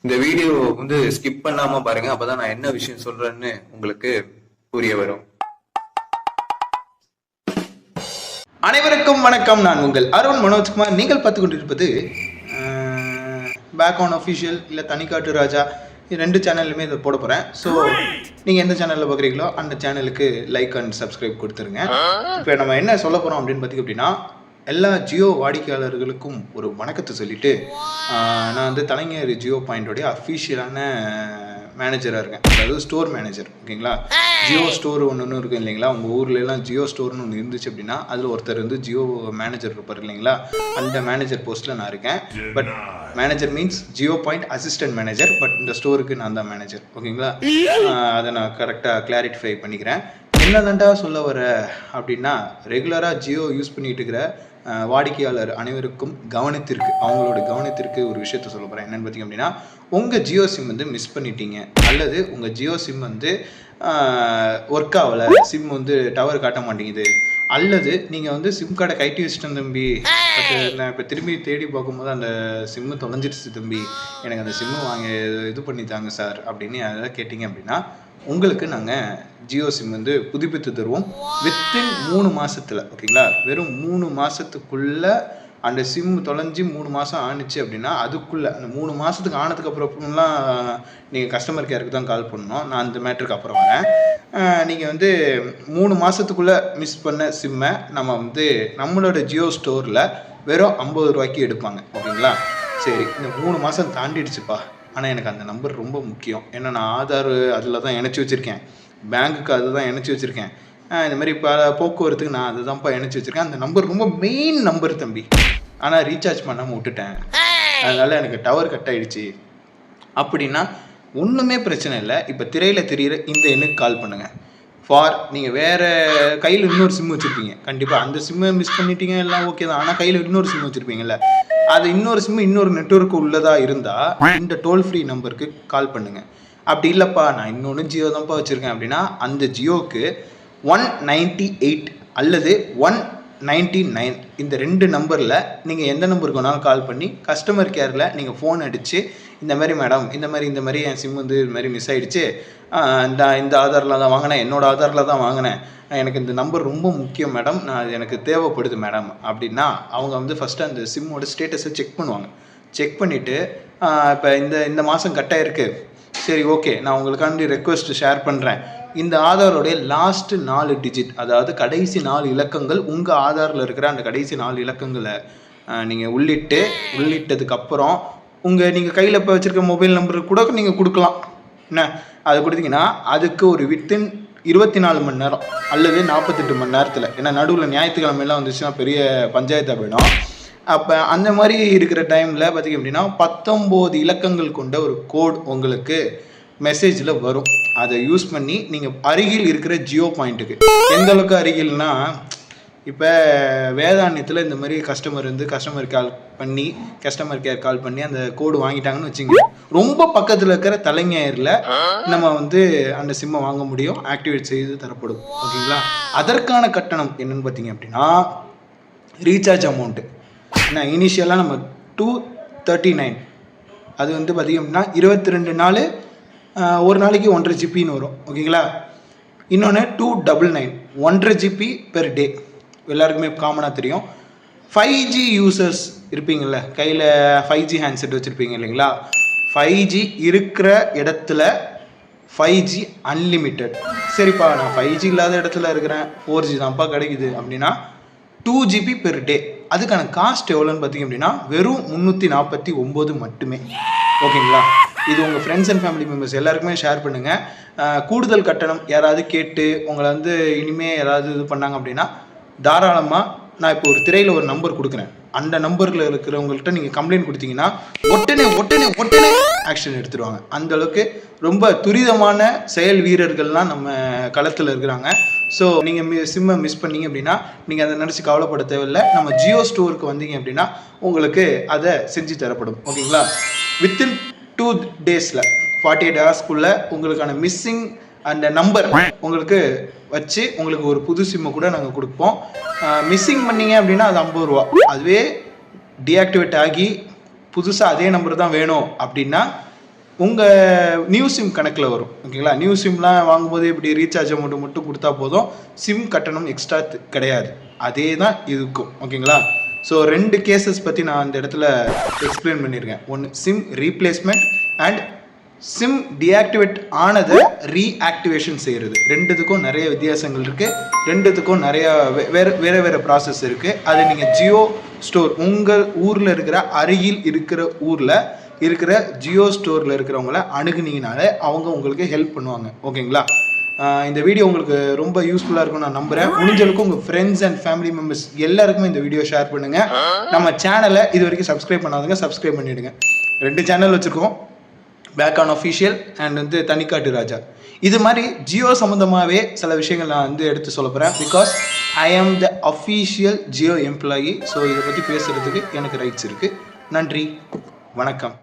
இந்த video skip பண்ணாம பாருங்க, அப்பதான் நான் என்ன விஷயம் சொல்றேன்னு உங்களுக்கு புரிய வரும். அனைவருக்கும் வணக்கம். நான் உங்கள் அருண் மனோஜ்குமார். நீங்கள் பார்த்து கொண்டிருப்பது பேக் ஆன் அஃபிஷியல் இல்லை தனிக்காட்டு ராஜா, ரெண்டு சேனல்லுமே இதை போட போகிறேன். ஸோ நீங்கள் எந்த சேனலில் பார்க்குறீங்களோ அந்த சேனலுக்கு லைக் அண்ட் சப்ஸ்கிரைப் கொடுத்துருங்க. இப்போ நம்ம என்ன சொல்ல போகிறோம் அப்படின்னு பார்த்திங்க அப்படின்னா, எல்லா ஜியோ வாடிக்கையாளர்களுக்கும் ஒரு வணக்கத்தை சொல்லிவிட்டு, நான் தலைஞர் ஜியோ பாயிண்டோடைய அஃபிஷியலான மேனேஜராக இருக்கேன். அதாவது ஸ்டோர் மேனேஜர். ஓகேங்களா? ஜியோ ஸ்டோர் ஒன்று இருக்கும் இல்லைங்களா? உங்கள் ஊர்லலாம் ஜியோ ஸ்டோர்னு ஒன்று இருந்துச்சு அப்படின்னா அதில் ஒருத்தர் ஜியோ மேனேஜர் இருப்பார் இல்லைங்களா? அந்த மேனேஜர் போஸ்ட்டில் நான் இருக்கேன். But manager means Jio point assistant manager. But இந்த ஸ்டோருக்கு நான் தான் மேனேஜர். ஓகேங்களா? அதை நான் கரெக்டாக கிளாரிஃபை பண்ணிக்கிறேன். என்னதான்டா சொல்ல வர அப்படின்னா, ரெகுலராக ஜியோ யூஸ் பண்ணிட்டு இருக்கிற வாடிக்கையாளர் அனைவருக்கும் அவங்களோட கவனத்திற்கு ஒரு விஷயத்த சொல்ல போகிறேன். என்னென்னு பார்த்திங்க அப்படின்னா, உங்கள் ஜியோ சிம் மிஸ் பண்ணிட்டீங்க, அல்லது உங்கள் ஜியோ சிம் ஒர்க் ஆகலை, சிம் டவர் காட்ட மாட்டேங்குது, அல்லது நீங்கள் சிம் கார்டை கைட்டி வச்சுட்டேன் தம்பி, பட் நான் இப்போ திரும்பி தேடி பார்க்கும்போது அந்த சிம்மு தொலைஞ்சிடுச்சு தம்பி, எனக்கு அந்த சிம்மு இது பண்ணித்தாங்க சார் அப்படின்னு அதெல்லாம் கேட்டிங்க அப்படின்னா, உங்களுக்கு நாங்கள் ஜியோ சிம் புதுப்பித்து தருவோம் வித்தின் 3 மாதத்தில். ஓகேங்களா? வெறும் 3 மாதத்துக்குள்ளே அந்த சிம் தொலைஞ்சி 3 மாதம் ஆணுச்சு அப்படின்னா, அதுக்குள்ளே அந்த 3 மாதத்துக்கு ஆனதுக்கப்புறம்லாம் நீங்கள் கஸ்டமர் கேருக்கு தான் கால் பண்ணணும். நான் அந்த மேட்டருக்கு அப்புறம் வரேன். நீங்கள் 3 மாதத்துக்குள்ளே மிஸ் பண்ண சிம்மை நம்ம நம்மளோட ஜியோ ஸ்டோரில் வெறும் 50 ரூபாய்க்கு எடுப்பாங்க. ஓகேங்களா? சரி, இந்த 3 மாதம் தாண்டிடுச்சுப்பா, ஆனால் எனக்கு அந்த நம்பர் ரொம்ப முக்கியம். ஏன்னா நான் ஆதார் அதில் தான் இணைச்சி வச்சுருக்கேன், பேங்க்குக்கு அது தான் இணைச்சி வச்சுருக்கேன், இந்த மாதிரி இப்போ போக்குவரத்துக்கு நான் அது தான்ப்பா இணைச்சி வச்சுருக்கேன். அந்த நம்பர் ரொம்ப மெயின் நம்பர் தம்பி, ஆனால் ரீசார்ஜ் பண்ணாமல் விட்டுட்டேன், அதனால் எனக்கு டவர் கட் ஆகிடுச்சு அப்படின்னா ஒன்றுமே பிரச்சனை இல்லை. இப்போ திரையில் தெரிகிற இந்த எண்ணுக்கு கால் பண்ணுங்கள். நீங்கள் வேறு கையில் இன்னொரு சிம் வச்சுருப்பீங்க, கண்டிப்பாக அந்த சிம்மை மிஸ் பண்ணிட்டீங்க, எல்லாம் ஓகே தான். ஆனால் கையில் இன்னொரு சிம் வச்சுருப்பீங்கல்ல, அது இன்னொரு சிம் இன்னொரு நெட்வொர்க்கு உள்ளதாக இருந்தால் இந்த டோல் ஃப்ரீ நம்பருக்கு கால் பண்ணுங்கள். அப்படி இல்லைப்பா, நான் இன்னொன்று ஜியோ தான்ப்பா வச்சுருக்கேன் அப்படின்னா, அந்த ஜியோக்கு 198 அல்லது 199 இந்த 2 நம்பரில் நீங்கள் எந்த நம்பருக்கு வேணாலும் கால் பண்ணி கஸ்டமர் கேரில் நீங்கள் ஃபோன் அடித்து, இந்த மாதிரி மேடம், இந்த மாதிரி என் சிம் இது மாதிரி மிஸ் ஆகிடுச்சு, இந்த ஆதாரில் தான் வாங்கினேன், என்னோடய ஆதாரில் தான் வாங்கினேன், எனக்கு இந்த நம்பர் ரொம்ப முக்கியம் மேடம், நான் எனக்கு தேவைப்படுது மேடம் அப்படின்னா, அவங்க ஃபஸ்ட்டு அந்த சிம்மோட ஸ்டேட்டஸை செக் பண்ணுவாங்க. செக் பண்ணிவிட்டு, இப்போ இந்த மாதம் கட்டாயிருக்கு, சரி ஓகே, நான் உங்களுக்காண்டி ரெக்வஸ்ட் ஷேர் பண்ணுறேன், இந்த ஆதாரோடைய லாஸ்ட்டு 4 டிஜிட், அதாவது கடைசி 4 இலக்கங்கள், உங்கள் ஆதாரில் இருக்கிற அந்த கடைசி 4 இலக்கங்களை நீங்கள் உள்ளிட்டதுக்கப்புறம் நீங்கள் கையில் இப்போ வச்சுருக்க மொபைல் நம்பருக்கு கூட நீங்கள் கொடுக்கலாம். என்ன, அது கொடுத்தீங்கன்னா அதுக்கு ஒரு வித்தின் 24 மணி நேரம் அல்லது 48 மணி நேரத்தில், ஏன்னா நடுவில் ஞாயிற்றுக்கிழமையெல்லாம் வந்துச்சுன்னா பெரிய பஞ்சாயத்தாக போயிடும். அப்போ அந்த மாதிரி இருக்கிற டைமில் பார்த்திங்க அப்படின்னா 19 இலக்கங்கள் கொண்ட ஒரு கோட் உங்களுக்கு மெசேஜில் வரும். அதை யூஸ் பண்ணி நீங்கள் அருகில் இருக்கிற ஜியோ பாயிண்ட்டுக்கு, எந்த அளவுக்கு அருகில்னா, இப்போ வேதாண்யத்தில் இந்த மாதிரி கஸ்டமர் கேர் கால் பண்ணி அந்த கோடு வாங்கிட்டாங்கன்னு வச்சுங்க, ரொம்ப பக்கத்தில் இருக்கிற தலைஞரில் நம்ம அந்த சிம்மை வாங்க முடியும், ஆக்டிவேட் செய்து தரப்படும். ஓகேங்களா? அதற்கான கட்டணம் என்னென்னு பார்த்தீங்க அப்படின்னா, ரீசார்ஜ் அமௌண்ட்டு ஏன்னா இனிஷியலாக நம்ம 239, அது பார்த்திங்க அப்படின்னா 22 நாள், ஒரு நாளைக்கு 1.5 ஜிபின்னு வரும். ஓகேங்களா? இன்னொன்று 299, 1.5 ஜிபி பெர் டே, எல்லாருக்குமே காமனாக தெரியும். 5G யூசர்ஸ் இருப்பீங்கள்ல, கையில் 5G ஹேண்ட்செட் வச்சுருப்பீங்க இல்லைங்களா? 5G இருக்கிற இடத்துல 5G அன்லிமிட்டெட். சரிப்பா, நான் 5G இல்லாத இடத்துல இருக்கிறேன், 4G தான்ப்பா கிடைக்குது அப்படின்னா 2 ஜிபி பெர் டே. அதுக்கான காஸ்ட் எவ்வளோன்னு பார்த்திங்க அப்படின்னா வெறும் 349 மட்டுமே. ஓகேங்களா? இது உங்கள் ஃப்ரெண்ட்ஸ் அண்ட் ஃபேமிலி மெம்பர்ஸ் எல்லாருக்குமே ஷேர் பண்ணுங்கள். கூடுதல் கட்டணம் யாராவது கேட்டு உங்களை இனிமேல் யாராவது இது பண்ணாங்க அப்படின்னா, தாராளமாக நான் இப்போ ஒரு திரையில் ஒரு நம்பர் கொடுக்குறேன், அந்த நம்பரில் இருக்கிறவங்கள்ட்ட நீங்கள் கம்ப்ளைண்ட் கொடுத்தீங்கன்னா உடனே ஆக்ஷன் எடுத்துடுவாங்க. அந்தளவுக்கு ரொம்ப துரிதமான செயல் வீரர்கள்லாம் நம்ம களத்தில் இருக்கிறாங்க. ஸோ நீங்கள் சிம்மை மிஸ் பண்ணீங்க அப்படின்னா நீங்கள் அதை நினச்சி கவலைப்பட தேவையில்லை. நம்ம ஜியோ ஸ்டோருக்கு வந்தீங்க அப்படின்னா உங்களுக்கு அதை செஞ்சு தரப்படும். ஓகேங்களா? வித்தின் 2 டேஸில் 48 ஹவர்ஸ்க்குள்ளே உங்களுக்கான மிஸ்ஸிங் அந்த நம்பர் உங்களுக்கு வச்சு உங்களுக்கு ஒரு புது சிம்மை கூட நாங்கள் கொடுப்போம். மிஸ்ஸிங் பண்ணீங்க அப்படின்னா அது 50 ரூபா. அதுவே டீஆக்டிவேட் ஆகி புதுசாக அதே நம்பர் தான் வேணும் அப்படின்னா உங்கள் நியூ சிம் கணக்கில் வரும். ஓகேங்களா? நியூ சிம்லாம் வாங்கும்போது இப்படி ரீசார்ஜ் அமௌண்ட்டு மட்டும் கொடுத்தா போதும், சிம் கட்டணம் எக்ஸ்ட்ரா கிடையாது. அதே தான் இதுக்கும். ஓகேங்களா? ஸோ 2 கேசஸ் பற்றி நான் அந்த இடத்துல எக்ஸ்பிளைன் பண்ணியிருக்கேன். ஒன்று sim replacement and sim deactivate ஆனதை ரீஆக்டிவேஷன் செய்கிறது. 2த்துக்கும் நிறைய வித்தியாசங்கள் இருக்குது. 2த்துக்கும் நிறைய வேறு ப்ராசஸ் இருக்குது. அது நீங்கள் ஜியோ ஸ்டோர் உங்கள் ஊரில் இருக்கிற அருகில் இருக்கிற ஊரில் இருக்கிற ஜியோ ஸ்டோரில் இருக்கிறவங்கள அணுகுனீங்கனாலே அவங்க உங்களுக்கு ஹெல்ப் பண்ணுவாங்க. ஓகேங்களா? இந்த வீடியோ உங்களுக்கு ரொம்ப யூஸ்ஃபுல்லாக இருக்கும்னு நான் நம்புகிறேன். முடிஞ்சளவுக்கு உங்கள் ஃப்ரெண்ட்ஸ் அண்ட் ஃபேமிலி மெம்பர்ஸ் எல்லாருக்குமே இந்த வீடியோ ஷேர் பண்ணுங்கள். நம்ம சேனலை இது வரைக்கும் சப்ஸ்கிரைப் பண்ணாதுங்க, சப்ஸ்கிரைப் பண்ணிவிடுங்க. 2 சேனல் வச்சுருக்கோம், பேக் ஆன் அஃபிஷியல் அண்ட் தனிக்காட்டு ராஜா. இது மாதிரி ஜியோ சம்மந்தமாகவே சில விஷயங்கள் நான் எடுத்து சொல்ல போகிறேன். பிகாஸ் ஐ ஆம் the official Jio employee. So இதை பற்றி பேசுகிறதுக்கு எனக்கு ரைட்ஸ் இருக்குது. நன்றி, வணக்கம்.